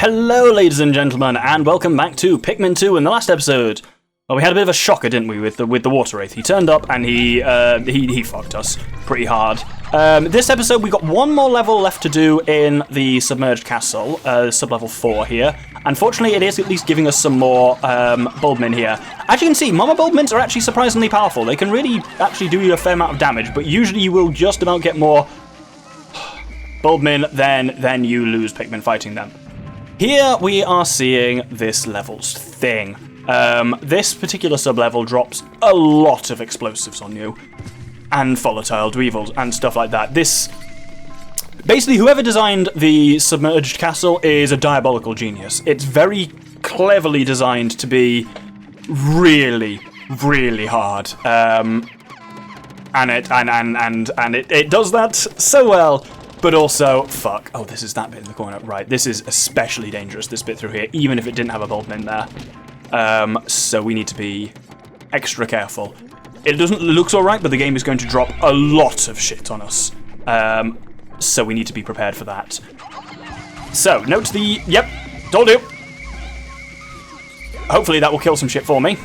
Hello, ladies and gentlemen, and welcome back to Pikmin 2. In the last episode, well, we had a bit of a shocker, didn't we, with the Waterwraith? He turned up and he fucked us pretty hard. This episode, we got one more level left to do in the submerged castle, sub-level 4 here. Unfortunately, it is at least giving us some more bulbmin here. As you can see, Mama Bulbmins are actually surprisingly powerful. They can really actually do you a fair amount of damage, but usually you will just about get more bulbmin than you lose Pikmin fighting them. Here we are seeing this level's thing. This particular sub-level drops a lot of explosives on you, and volatile dweevils, and stuff like that. Basically, whoever designed the submerged castle is a diabolical genius. It's very cleverly designed to be really, really hard. And it does that so well. But also, fuck. Oh, this is that bit in the corner. Right, this is especially dangerous, this bit through here, even if it didn't have a bulbmin there. So we need to be extra careful. It looks alright, but the game is going to drop a lot of shit on us. So we need to be prepared for that. So, note the... Yep, told you. Hopefully that will kill some shit for me.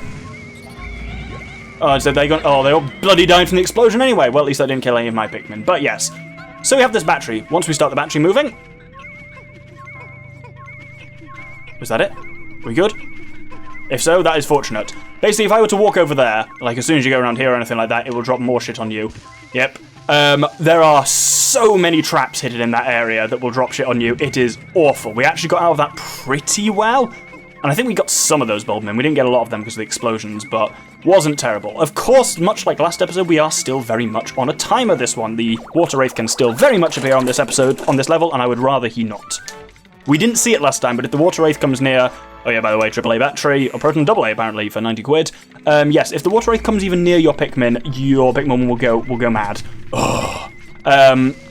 Oh, so they all bloody died from the explosion anyway. Well, at least I didn't kill any of my Pikmin. But yes. So we have this battery. Once we start the battery moving... Was that it? We good? If so, that is fortunate. Basically, if I were to walk over there, like as soon as you go around here or anything like that, it will drop more shit on you. Yep. There are so many traps hidden in that area that will drop shit on you. It is awful. We actually got out of that pretty well. And I think we got some of those bulbmin. We didn't get a lot of them because of the explosions, but wasn't terrible. Of course, much like last episode, we are still very much on a timer this one. The Waterwraith can still very much appear on this episode, on this level, and I would rather he not. We didn't see it last time, but if the Waterwraith comes near... Oh yeah, by the way, AAA battery, or Proton AA apparently for 90 quid. Yes, if the Waterwraith comes even near your Pikmin will go mad. Ugh.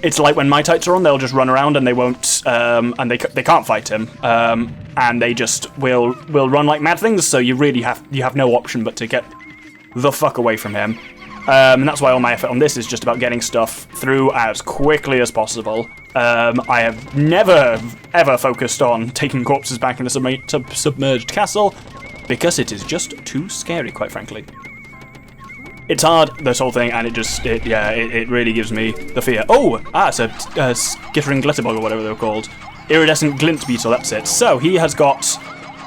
It's like when Mitites are on, they'll just run around and they won't, and they can't fight him, and they just will run like mad things. So you really have no option but to get the fuck away from him. And that's why all my effort on this is just about getting stuff through as quickly as possible. I have never ever focused on taking corpses back in the submerged castle because it is just too scary, quite frankly. It's hard, this whole thing, and it really gives me the fear. Oh, it's a skittering glitterbug or whatever they're called. Iridescent glint beetle, that's it. So he has got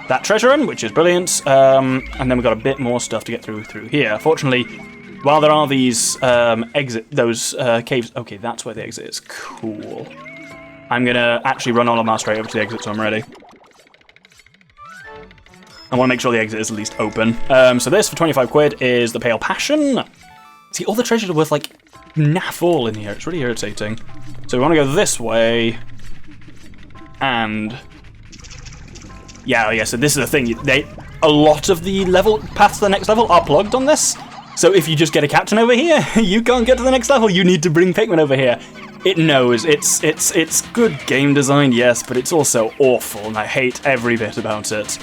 that treasure in, which is brilliant, and then we've got a bit more stuff to get through here. Fortunately, while there are these caves... Okay, that's where the exit is. Cool. I'm gonna actually run all of my straight over to the exit so I'm ready. I want to make sure the exit is at least open. So this, for 25 quid, is the Pale Passion. See, all the treasures are worth, like, naff all in here. It's really irritating. So we want to go this way. And... Yeah, so this is the thing. A lot of the paths to the next level are plugged on this. So if you just get a captain over here, you can't get to the next level. You need to bring Pikmin over here. It knows. It's good game design, yes, but it's also awful, and I hate every bit about it.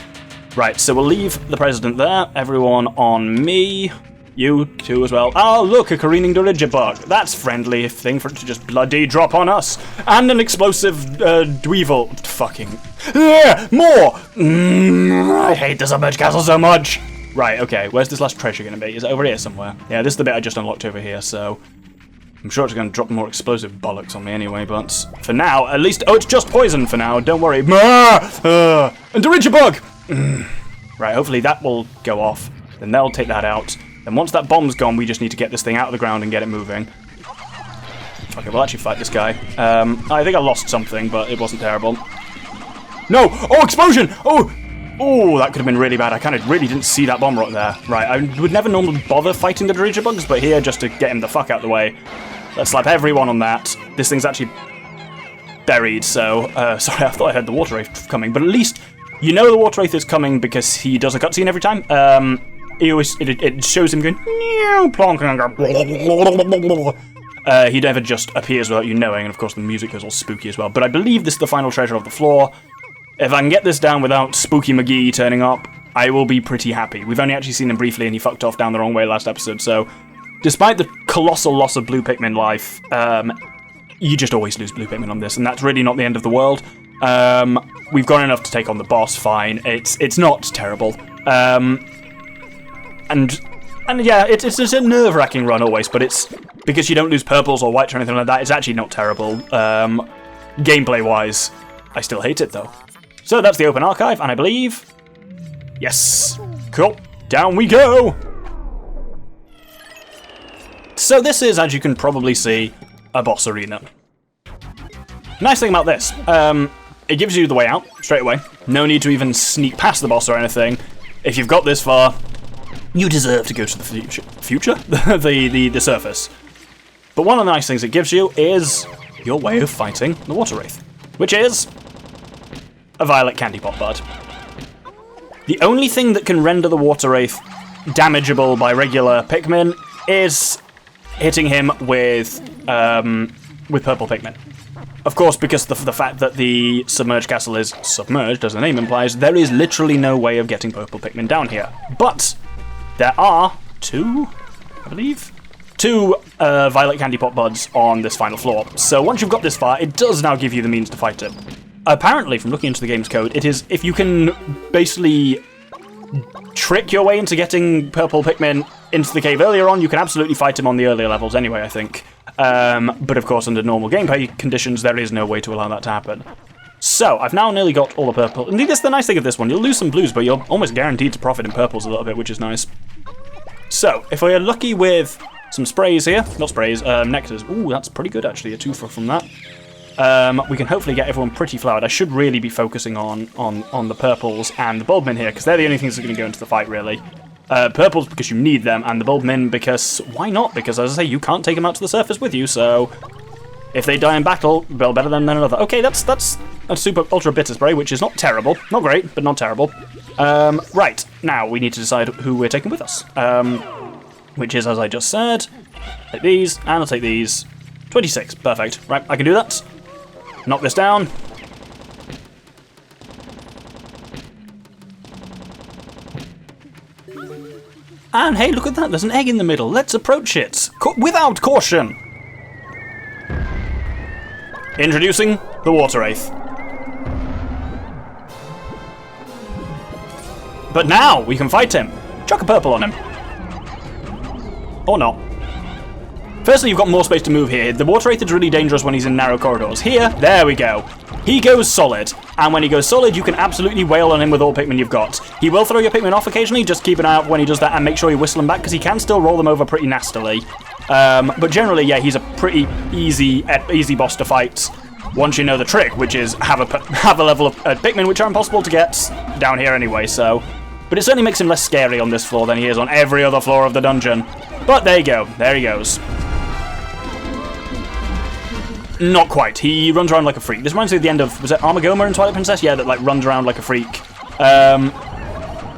Right, so we'll leave the president there. Everyone on me. You too as well. Oh, look, a careening Dirigibug. That's friendly thing for it to just bloody drop on us. And an explosive dweevil. Fucking... more! I hate the submerged castle so much. Right, okay, where's this last treasure going to be? Is it over here somewhere? Yeah, this is the bit I just unlocked over here, so... I'm sure it's going to drop more explosive bollocks on me anyway, but... For now, at least... Oh, it's just poison for now, don't worry. And Dirigibug! Right, hopefully that will go off. Then they'll take that out. Then once that bomb's gone, we just need to get this thing out of the ground and get it moving. Okay, we'll actually fight this guy. I think I lost something, but it wasn't terrible. No! Oh, explosion! Oh, that could have been really bad. I kind of really didn't see that bomb right there. Right, I would never normally bother fighting the Dirigibugs, but here, just to get him the fuck out of the way, let's slap everyone on that. This thing's actually buried, so... sorry, I thought I heard the Waterwraith coming, but at least... You know the Waterwraith is coming because he does a cutscene every time. It shows him going... He never just appears without you knowing, and of course the music goes all spooky as well. But I believe this is the final treasure of the floor. If I can get this down without Spooky McGee turning up, I will be pretty happy. We've only actually seen him briefly, and he fucked off down the wrong way last episode, so... Despite the colossal loss of Blue Pikmin life, you just always lose Blue Pikmin on this, and that's really not the end of the world. We've got enough to take on the boss, fine. It's not terrible. And yeah, it's a nerve-wracking run always, but it's because you don't lose purples or whites or anything like that, it's actually not terrible. Gameplay-wise, I still hate it though. So that's the open archive, and I believe... Yes. Cool. Down we go! So this is, as you can probably see, a boss arena. Nice thing about this, it gives you the way out straight away. No need to even sneak past the boss or anything. If you've got this far, you deserve to go to the future? the surface. But one of the nice things it gives you is your way of fighting the Waterwraith, which is a violet candy pop bud. The only thing that can render the Waterwraith damageable by regular Pikmin is hitting him with purple Pikmin. Of course, because of the fact that the submerged castle is submerged, as the name implies, there is literally no way of getting purple Pikmin down here. But there are two violet candy pop buds on this final floor. So once you've got this far, it does now give you the means to fight it. Apparently, from looking into the game's code, it is if you can basically trick your way into getting purple Pikmin into the cave earlier on, you can absolutely fight him on the earlier levels anyway, I think. But of course, under normal gameplay conditions, there is no way to allow that to happen. So, I've now nearly got all the purple. And that's the nice thing of this one. You'll lose some blues, but you're almost guaranteed to profit in purples a little bit, which is nice. So, if we're lucky with some sprays here, not sprays, nectars. Ooh, that's pretty good, actually, a twofer from that. We can hopefully get everyone pretty flowered. I should really be focusing on the purples and the bulbmin here, because they're the only things that are going to go into the fight, really. Purples because you need them, and the bulbmin because why not? Because, as I say, you can't take them out to the surface with you, so if they die in battle, well, better than another. Okay, that's a super ultra bitter spray, which is not terrible. Not great, but not terrible. Right, now we need to decide who we're taking with us. Which is, as I just said, take these, and I'll take these. 26, perfect. Right, I can do that. Knock this down. And hey, look at that, there's an egg in the middle. Let's approach it. Without caution. Introducing the Waterwraith. But now we can fight him. Chuck a purple on him. Or not. Firstly, you've got more space to move here. The Waterwraith is really dangerous when he's in narrow corridors. Here, there we go. He goes solid, and when he goes solid, you can absolutely wail on him with all Pikmin you've got. He will throw your Pikmin off occasionally, just keep an eye out when he does that and make sure you whistle him back, because he can still roll them over pretty nastily. But generally, yeah, he's a pretty easy boss to fight once you know the trick, which is have a level of Pikmin which are impossible to get down here anyway, so... But it certainly makes him less scary on this floor than he is on every other floor of the dungeon. But there you go, there he goes. Not quite. He runs around like a freak. This reminds me of the end of, was it Armagoma in Twilight Princess? Yeah, that like runs around like a freak.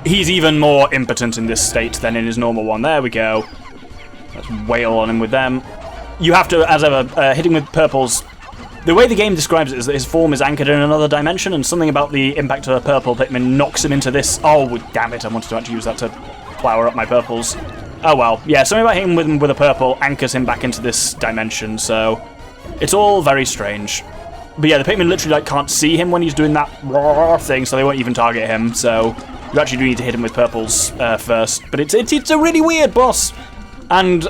He's even more impotent in this state than in his normal one. There we go. Let's wail on him with them. You have to, as ever, hit him with purples. The way the game describes it is that his form is anchored in another dimension, and something about the impact of a purple Pikmin knocks him into this. Oh, damn it, I wanted to actually use that to flower up my purples. Oh well. Yeah, something about hitting him with a purple anchors him back into this dimension, so... It's all very strange. But yeah, the Pikmin literally like can't see him when he's doing that thing, so they won't even target him. So you actually do need to hit him with purples first. But it's a really weird boss, and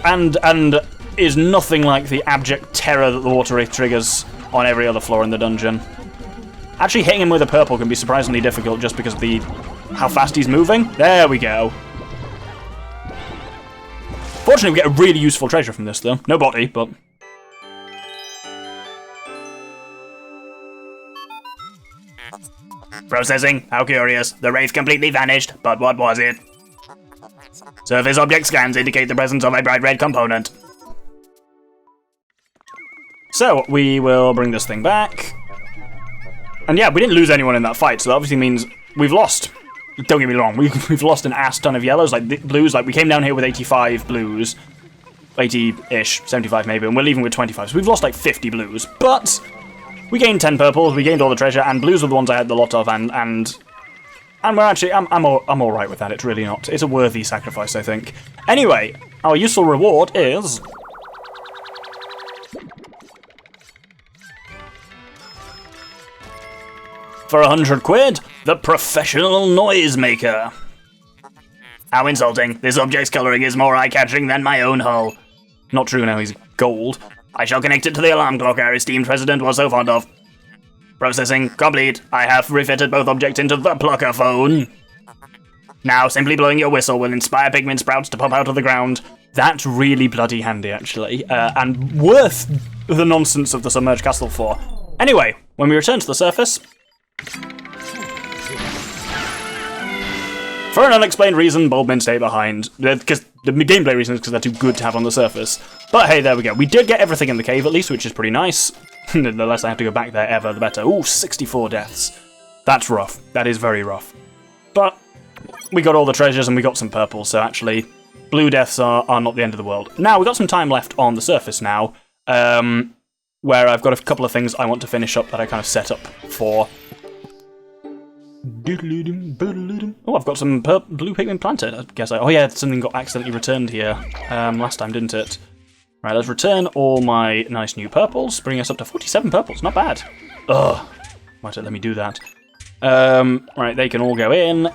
is nothing like the abject terror that the Waterwraith triggers on every other floor in the dungeon. Actually, hitting him with a purple can be surprisingly difficult just because of how fast he's moving. There we go. Fortunately, we get a really useful treasure from this, though. No body, but. Processing. How curious. The wraith completely vanished, but what was it? Surface object scans indicate the presence of a bright red component. So, we will bring this thing back. And yeah, we didn't lose anyone in that fight, so that obviously means we've lost. Don't get me wrong, we've lost an ass ton of yellows, like blues, like we came down here with 85 blues. 80-ish, 75 maybe, and we're leaving with 25, so we've lost like 50 blues, but we gained 10 purples, we gained all the treasure, and blues are the ones I had a lot of, and we're actually, I'm all right with that. It's really not. It's a worthy sacrifice, I think. Anyway, our useful reward is For 100 quid, the professional Noisemaker. How insulting. This object's colouring is more eye-catching than my own hull. Not true now, he's gold. I shall connect it to the alarm clock our esteemed president was so fond of. Processing complete. I have refitted both objects into the plucker phone. Now, simply blowing your whistle will inspire Pikmin sprouts to pop out of the ground. That's really bloody handy, actually, and worth the nonsense of the submerged castle for. Anyway, when we return to the surface... For an unexplained reason, Bulbmin stay behind. Because the gameplay reason is because they're too good to have on the surface. But hey, there we go. We did get everything in the cave, at least, which is pretty nice. The less I have to go back there ever, the better. Ooh, 64 deaths. That's rough. That is very rough. But we got all the treasures and we got some purple, so actually, blue deaths are not the end of the world. Now, we've got some time left on the surface now, where I've got a couple of things I want to finish up that I kind of set up for. Oh, I've got some blue Pikmin planted, I guess. Oh yeah, something got accidentally returned here last time, didn't it? Right, let's return all my nice new purples, bring us up to 47 purples, not bad. Ugh, why don't let me do that? Right, they can all go in,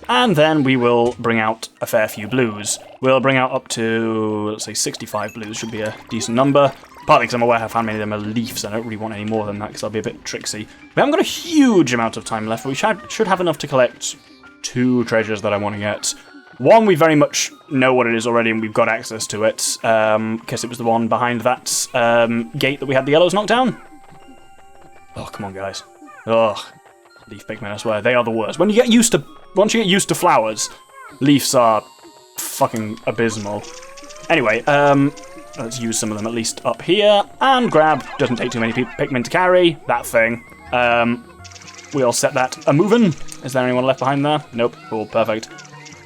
and then we will bring out a fair few blues. We'll bring out up to, let's say, 65 blues, should be a decent number. Partly because I'm aware of how many of them are leaves, and I don't really want any more than that because I'll be a bit tricksy. We haven't got a huge amount of time left, but we should have enough to collect 2 treasures that I want to get. One, we very much know what it is already, and we've got access to it, because it was the one behind that gate that we had the yellows knocked down. Oh, come on, guys. Ugh. Leaf Pikmin, I swear, they are the worst. Once you get used to flowers, leaves are fucking abysmal. Anyway, let's use some of them at least up here, and grab, doesn't take too many Pikmin to carry, that thing. We'll set that a-movin'. Is there anyone left behind there? Nope, cool, perfect.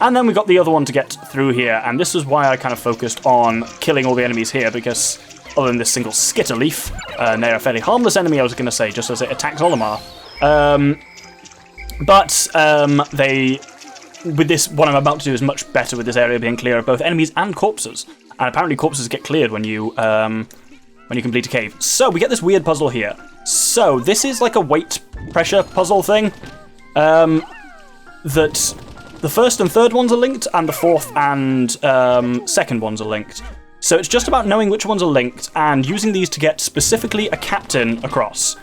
And then we got the other one to get through here, and this is why I kind of focused on killing all the enemies here, because other than this single skitter leaf, and they're a fairly harmless enemy, I was going to say, just as it attacks Olimar. With this, what I'm about to do is much better with this area being clear of both enemies and corpses. And apparently corpses get cleared when you complete a cave. So we get this weird puzzle here. So this is like a weight pressure puzzle thing. That the first and third ones are linked, and the fourth and second ones are linked. So it's just about knowing which ones are linked and using these to get specifically a captain across.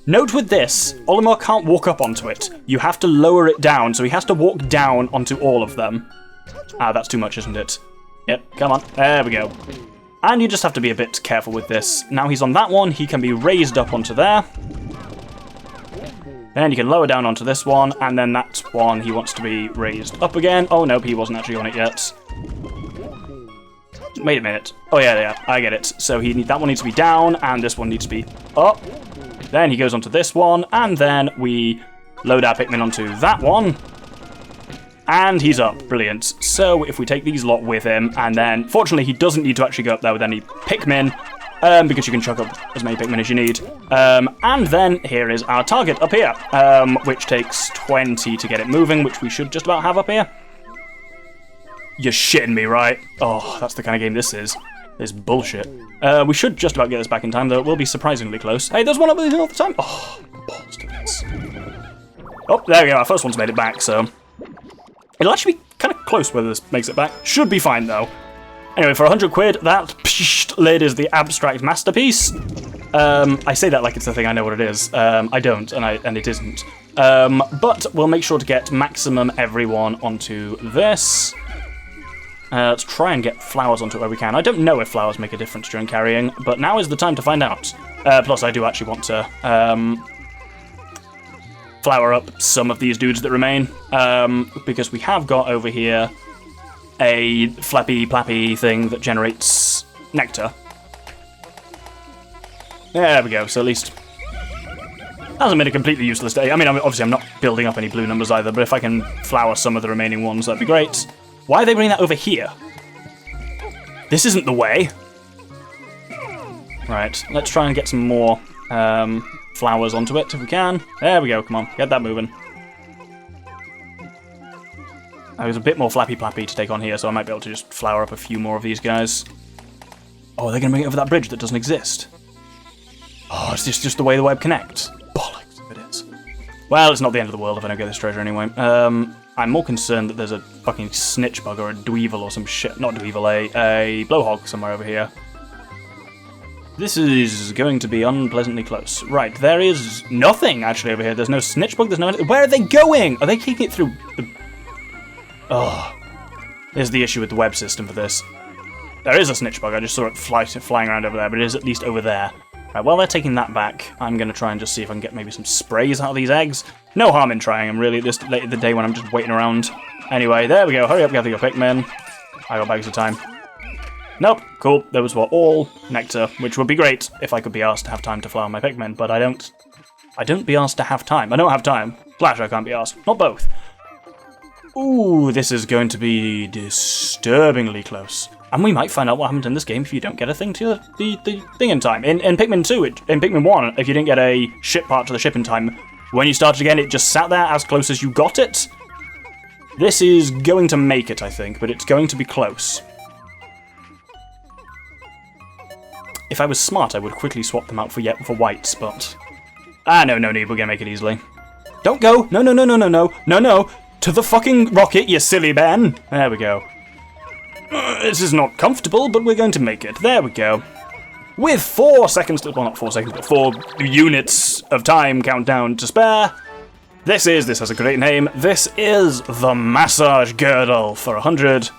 Note with this, Olimar can't walk up onto it. You have to lower it down, so he has to walk down onto all of them. Ah, that's too much, isn't it? Yep, come on. There we go. And you just have to be a bit careful with this. Now he's on that one, he can be raised up onto there. Then you can lower down onto this one, and then that one he wants to be raised up again. Oh, nope, he wasn't actually on it yet. Wait a minute. Oh, yeah, I get it. So that one needs to be down, and this one needs to be up. Then he goes onto this one, and then we load our Pikmin onto that one. And he's up. Brilliant. So if we take these lot with him, and then, fortunately, he doesn't need to actually go up there with any Pikmin, because you can chuck up as many Pikmin as you need. And then here is our target up here, which takes 20 to get it moving, which we should just about have up here. You're shitting me, right? Oh, that's the kind of game this is. This bullshit. We should just about get this back in time, though it will be surprisingly close. Hey, there's one up there all the time. Oh, balls to this. Oh, there we go. Our first one's made it back, so it'll actually be kind of close whether this makes it back. Should be fine, though. Anyway, for 100 quid, that lid is the abstract masterpiece. I say that like it's the thing I know what it is. I don't, and it isn't. But we'll make sure to get maximum everyone onto this. Let's try and get flowers onto it where we can. I don't know if flowers make a difference during carrying, but now is the time to find out. Plus, I do actually want to flower up some of these dudes that remain, because we have got over here a flappy plappy thing that generates nectar. There we go, so at least hasn't been a completely useless day. I mean, obviously I'm not building up any blue numbers either, but if I can flower some of the remaining ones, that'd be great. Why are they bringing that over here? This isn't the way. Right, let's try and get some more flowers onto it if we can. There we go, come on, get that moving. I was a bit more flappy plappy to take on here, so I might be able to just flower up a few more of these guys. Oh, they're going to bring it over that bridge that doesn't exist. Oh, it's just the way the web connects. Bollocks, if it is. Well, it's not the end of the world if I don't get this treasure anyway. I'm more concerned that there's a fucking snitch bug or a dweevil or some shit. Not dweevil, a blowhog somewhere over here. This is going to be unpleasantly close. Right, there is nothing actually over here. There's no snitch bug, there's no... Where are they going? Are they kicking it through the... Oh. There's the issue with the web system for this. There is a snitch bug, I just saw it flying around over there, but it is at least over there. Right, while they're taking that back, I'm going to try and just see if I can get maybe some sprays out of these eggs. No harm in trying them, really, this late in the day when I'm just waiting around. Anyway, there we go. Hurry up, gather your Pikmin. I got bags of time. Nope, cool. Those were all nectar, which would be great if I could be asked to have time to flower my Pikmin, but I don't. I don't be asked to have time. I don't have time. Flash, I can't be asked. Not both. Ooh, this is going to be disturbingly close. And we might find out what happened in this game if you don't get a thing to the thing in time. In Pikmin 2, in Pikmin 1, if you didn't get a ship part to the ship in time, when you started again, it just sat there as close as you got it. This is going to make it, I think, but it's going to be close. If I was smart, I would quickly swap them out for whites, but... no need, we're gonna make it easily. Don't go! No, no, no, no, no, no, no, no! To the fucking rocket, you silly Ben! There we go. This is not comfortable, but we're going to make it. There we go. With 4 seconds to... Well, not 4 seconds, but 4 units of time countdown to spare. This has a great name. This is the Massage Girdle for 100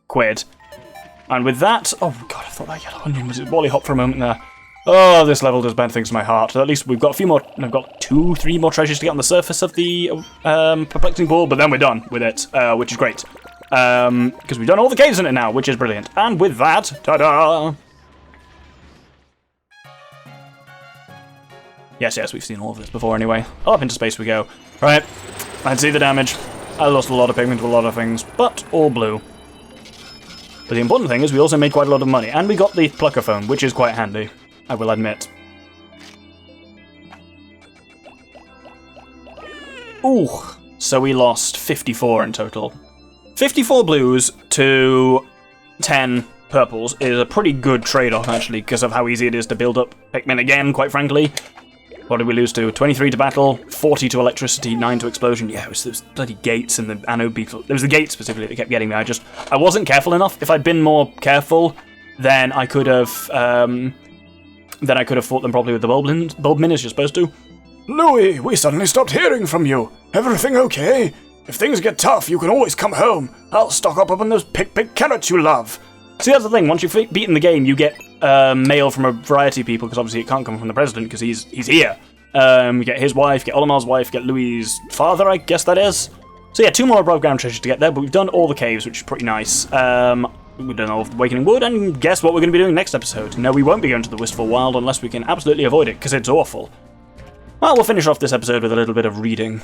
quid. And with that... Oh, God, I thought that yellow onion was Wally Hop for a moment there. Oh, this level does bad things to my heart. At least we've got a few more... I've got 2-3 more treasures to get on the surface of the perplexing ball, but then we're done with it, which is great. Because we've done all the caves in it now, which is brilliant. And with that, ta-da! Yes, we've seen all of this before anyway. Up into space we go. Right, let's see the damage. I lost a lot of Pikmin to a lot of things, but all blue. But the important thing is we also made quite a lot of money, and we got the plucker phone, which is quite handy, I will admit. Ooh, so we lost 54 in total. 54 blues to 10 purples is a pretty good trade-off, actually, because of how easy it is to build up Pikmin again, quite frankly. What did we lose to? 23 to battle, 40 to electricity, 9 to explosion. Yeah, it was those bloody gates and the anode beetle. It was the gates specifically that kept getting me. I wasn't careful enough. If I'd been more careful, then I could have fought them properly with the bulbmin as you're supposed to. Louis, we suddenly stopped hearing from you. Everything okay? If things get tough, you can always come home. I'll stock up on those pick carrots you love. See, that's the thing. Once you've beaten the game, you get mail from a variety of people, because obviously it can't come from the president, because he's here. You get his wife, get Olimar's wife, get Louis' father, I guess that is. So yeah, 2 more above ground treasures to get there, but we've done all the caves, which is pretty nice. We've done all of the Awakening Wood, and guess what we're going to be doing next episode? No, we won't be going to the Wistful Wild unless we can absolutely avoid it, because it's awful. Well, we'll finish off this episode with a little bit of reading.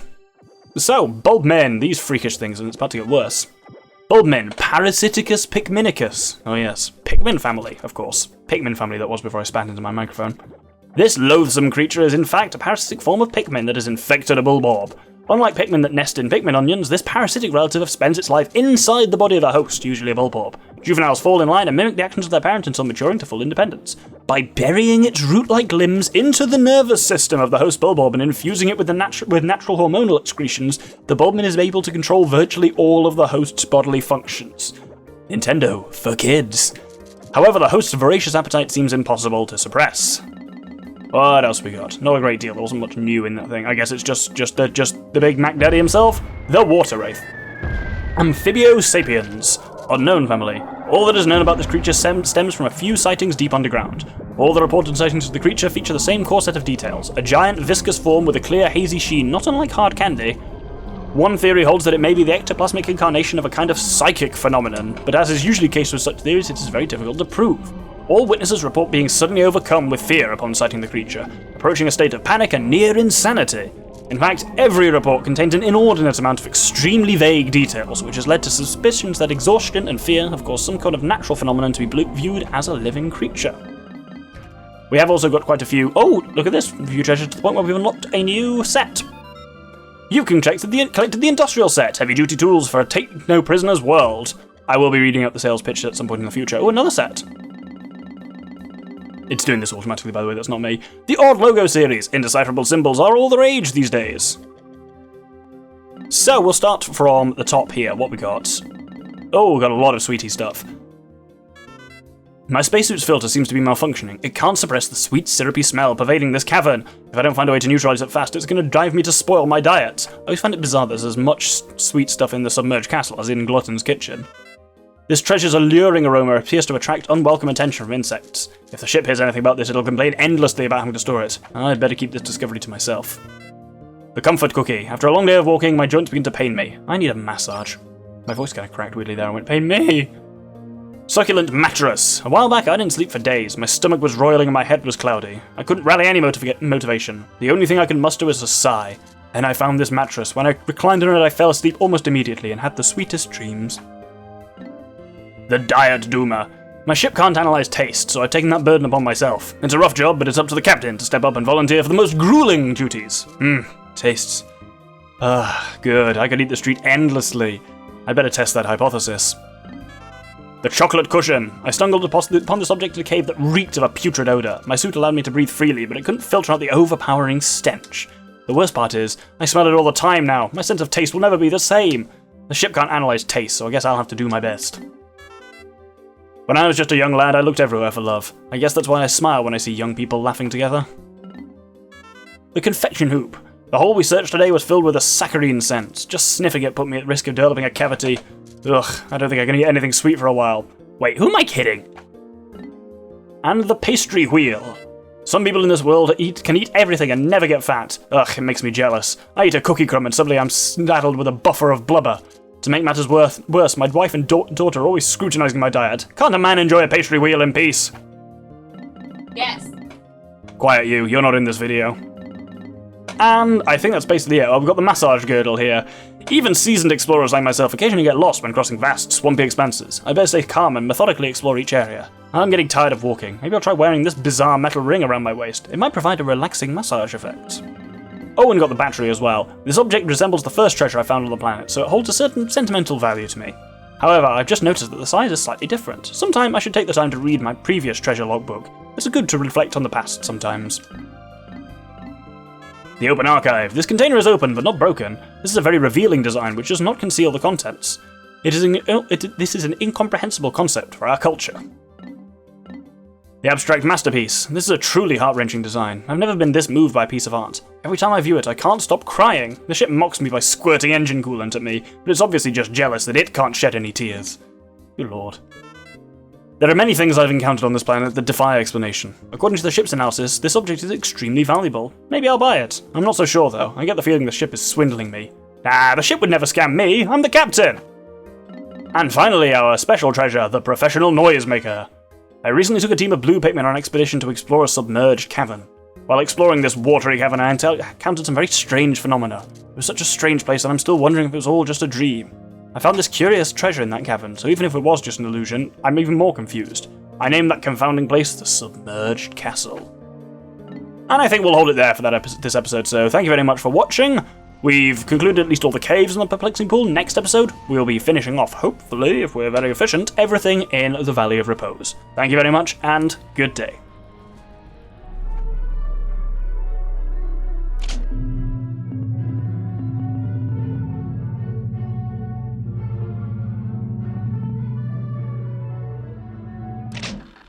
So, bulbmin, these freakish things, and it's about to get worse. Bulbmin, Parasiticus Pikminicus. Oh yes, Pikmin family, of course. Pikmin family that was before I spat into my microphone. This loathsome creature is in fact a parasitic form of Pikmin that has infected a bulborb. Unlike Pikmin that nest in Pikmin onions, this parasitic relative spends its life inside the body of a host, usually a bulborb. Juveniles fall in line and mimic the actions of their parent until maturing to full independence. By burying its root-like limbs into the nervous system of the host bulborb and infusing it with natural hormonal excretions, the bulbmin is able to control virtually all of the host's bodily functions. Nintendo for kids. However, the host's voracious appetite seems impossible to suppress. What else we got? Not a great deal. There wasn't much new in that thing. I guess it's just the big Mac Daddy himself, the Waterwraith. Amphibio sapiens. Unknown family. All that is known about this creature stems from a few sightings deep underground. All the reported sightings of the creature feature the same core set of details. A giant viscous form with a clear hazy sheen, not unlike hard candy. One theory holds that it may be the ectoplasmic incarnation of a kind of psychic phenomenon, but as is usually the case with such theories, it is very difficult to prove. All witnesses report being suddenly overcome with fear upon sighting the creature, approaching a state of panic and near insanity. In fact, every report contains an inordinate amount of extremely vague details, which has led to suspicions that exhaustion and fear have caused some kind of natural phenomenon to be viewed as a living creature. We have also got quite a few... Oh, look at this! View treasures to the point where we've unlocked a new set. You can collected the industrial set, heavy duty tools for a take no prisoners world. I will be reading out the sales pitch at some point in the future. Oh, another set. It's doing this automatically, by the way, that's not me. The Odd Logo series. Indecipherable symbols are all the rage these days. So we'll start from the top here. What we got? Oh, we got a lot of sweetie stuff. My spacesuit's filter seems to be malfunctioning. It can't suppress the sweet, syrupy smell pervading this cavern. If I don't find a way to neutralize it fast, it's going to drive me to spoil my diet. I always find it bizarre there's as much sweet stuff in the submerged castle as in Glutton's kitchen. This treasure's alluring aroma appears to attract unwelcome attention from insects. If the ship hears anything about this, it'll complain endlessly about having to store it. I'd better keep this discovery to myself. The comfort cookie. After a long day of walking, my joints begin to pain me. I need a massage. My voice kind of cracked weirdly there and went, pain me! Succulent mattress. A while back, I didn't sleep for days. My stomach was roiling and my head was cloudy. I couldn't rally any motivation. The only thing I could muster was a sigh. Then I found this mattress. When I reclined on it, I fell asleep almost immediately and had the sweetest dreams. The Diet Doomer. My ship can't analyze taste, so I've taken that burden upon myself. It's a rough job, but it's up to the captain to step up and volunteer for the most grueling duties. Tastes. Good. I could eat the street endlessly. I'd better test that hypothesis. The chocolate cushion. I stumbled upon this object in a cave that reeked of a putrid odour. My suit allowed me to breathe freely, but it couldn't filter out the overpowering stench. The worst part is, I smell it all the time now. My sense of taste will never be the same. The ship can't analyse taste, so I guess I'll have to do my best. When I was just a young lad, I looked everywhere for love. I guess that's why I smile when I see young people laughing together. The confection hoop. The hole we searched today was filled with a saccharine scent. Just sniffing it put me at risk of developing a cavity. Ugh, I don't think I can eat anything sweet for a while. Wait, who am I kidding? And the pastry wheel. Some people in this world can eat everything and never get fat. Ugh, it makes me jealous. I eat a cookie crumb and suddenly I'm saddled with a buffer of blubber. To make matters worse, my wife and daughter are always scrutinising my diet. Can't a man enjoy a pastry wheel in peace? Yes. Quiet you, you're not in this video. And I think that's basically it. I've got the massage girdle here. Even seasoned explorers like myself occasionally get lost when crossing vast, swampy expanses. I better stay calm and methodically explore each area. I'm getting tired of walking. Maybe I'll try wearing this bizarre metal ring around my waist. It might provide a relaxing massage effect. Oh, and got the battery as well. This object resembles the first treasure I found on the planet, so it holds a certain sentimental value to me. However, I've just noticed that the size is slightly different. Sometime I should take the time to read my previous treasure logbook. It's good to reflect on the past sometimes. The open archive. This container is open, but not broken. This is a very revealing design, which does not conceal the contents. This is an incomprehensible concept for our culture. The abstract masterpiece. This is a truly heart-wrenching design. I've never been this moved by a piece of art. Every time I view it, I can't stop crying. The ship mocks me by squirting engine coolant at me, but it's obviously just jealous that it can't shed any tears. Good lord. There are many things I've encountered on this planet that defy explanation. According to the ship's analysis, this object is extremely valuable. Maybe I'll buy it. I'm not so sure though. I get the feeling the ship is swindling me. Ah, the ship would never scam me. I'm the captain! And finally, our special treasure, the professional Noisemaker. I recently took a team of blue Pikmin on an expedition to explore a submerged cavern. While exploring this watery cavern, I encountered some very strange phenomena. It was such a strange place that I'm still wondering if it was all just a dream. I found this curious treasure in that cavern, so even if it was just an illusion, I'm even more confused. I named that confounding place the Submerged Castle. And I think we'll hold it there for this episode, so thank you very much for watching. We've concluded at least all the caves in the perplexing pool. Next episode, we'll be finishing off, hopefully, if we're very efficient, everything in the Valley of Repose. Thank you very much, and good day.